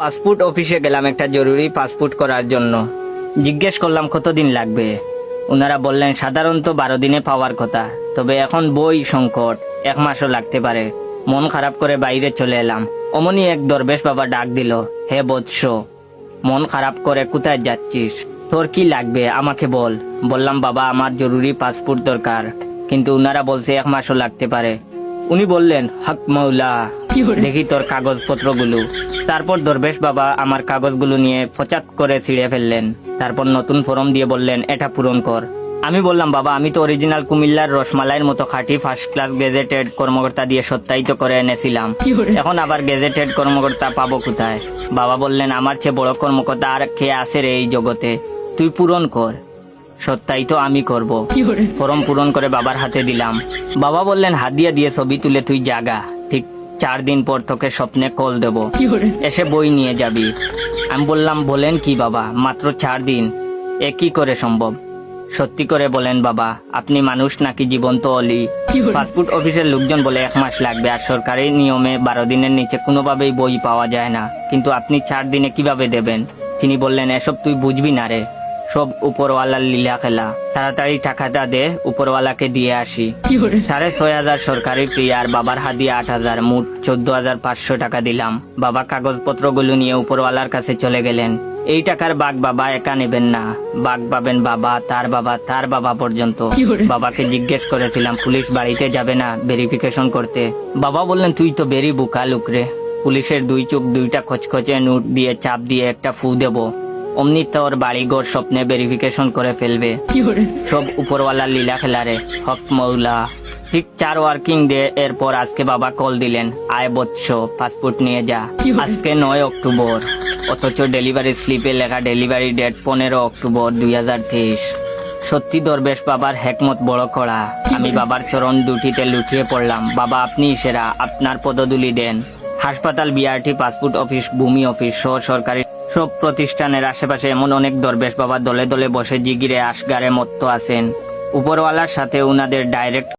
Passport অফিসে গেলাম একটা জরুরি পাসপোর্ট করার জন্য। জিজ্ঞেস করলাম কতদিন লাগবে। ওনারা বললেন সাধারণত 12 দিনে পাওয়ার কথা, তবে এখন বই সংকট, 1 মাসও লাগতে পারে। মন খারাপ করে বাইরে চলে এলাম। অমনি এক দরবেশ বাবা ডাক দিল, হে বৎস, মন খারাপ করে কোথায় যাচ্ছিস? তোর কি লাগবে আমাকে বল। বললাম বাবা আমার জরুরি পাসপোর্ট দরকার, কিন্তু উনারা বলছে 1 মাসও লাগতে পারে। উনি বললেন হক মাওলা, দেখি তোর কাগজপত্রগুলো। তারপর দরবেশ বাবা আমার কাগজগুলো নিয়ে ফচাত করে ছিঁড়ে ফেললেন। তারপর নতুন ফর্ম দিয়ে বললেন এটা পূরণ কর। আমি বললাম বাবা আমি তো অরিজিনাল কুমিল্লার রসমালাইয়ের মতো খাঁটি ফার্স্ট ক্লাস গেজেটেড কর্মকর্তা দিয়ে সত্যায়িত করে এনেছিলাম, এখন আবার গেজেটেড কর্মকর্তা পাবো কোথায়? বাবা বললেন আমার চেয়ে বড় কর্মকর্তা আর কে আছে রে এই জগতে, তুই পূরণ কর। সত্যায়িত আমি করব। ফর্ম পূরণ করে বাবার হাতে দিলাম। বাবা বললেন হাদিয়া দিয়ে ছবি তুলে তুই জাগা, ঠিক 4 দিন পর তোকে স্বপ্নে কল দেব, এসে বই নিয়ে যাবি। আমি বললাম বলেন কি বাবা, মাত্র 4 দিন, এ কি করে সম্ভব? সত্যি করে বলেন বাবা, আপনি মানুষ নাকি জীবন্ত অলি? পাসপোর্ট অফিসের লোকজন বলে 1 মাস লাগবে, আর সরকারি নিয়মে 12 দিনের নিচে কোনোভাবেই বই পাওয়া যায় না, কিন্তু আপনি 4 দিনে কিভাবে দেবেন? তিনি বললেন এসব তুই বুঝবি না রে, সব উপরওয়ালার লীলা খেলা, তাড়াতাড়ি টাকাটা দে, উপরওয়ালাকে দিয়ে আসি। 6,500 সরকারি ফি আর বাবার হাদিয়া 8,000, মোট 14,500 টাকা দিলাম। বাবা কাগজপত্রগুলো নিয়ে উপরওয়ালার কাছে চলে গেলেন। এই টাকার বাঘ বাবা একা নেবেন না, বাঘ পাবেন বাবা, তার বাবা পর্যন্ত। বাবাকে জিজ্ঞেস করেছিলাম পুলিশ বাড়িতে যাবে না ভেরিফিকেশন করতে? বাবা বললেন তুই তো বেরি বুকা লুকরে, পুলিশের 2 চোখ 2টা খচখচে নোট দিয়ে চাপ দিয়ে একটা ফু দেব, অমনি তোর বাড়িঘর স্বপ্নে ভেরিফিকেশন করে ফেলবে। সব উপরওয়ালার লীলা খেলারে, হক মৌলা। ঠিক 4 ওয়ার্কিং ডে এরপর আজকে বাবা কল দিলেন, আয় বৎস পাসপোর্ট নিয়ে যা। আজকে 9 অক্টোবর, অথচ ডেলিভারি স্লিপে লেখা ডেলিভারি ডেট 15 অক্টোবর 2023। সত্যি দরবেশ বাবার হেকমত বড় করা। আমি বাবার চরণ দুটিতে লুটিয়ে পড়লাম। বাবা আপনি সেরা, আপনার পদধূলি দেন। হাসপাতাল, বিআরটি, পাসপোর্ট অফিস, ভূমি অফিস সহ সরকারি সব প্রতিষ্ঠানের আশেপাশে এমন অনেক দরবেশ বাবা দলে দলে বসে জিগিরে আসগারে মত্ত আছেন। উপরওয়ালার সাথে উনাদের ডাইরেক্ট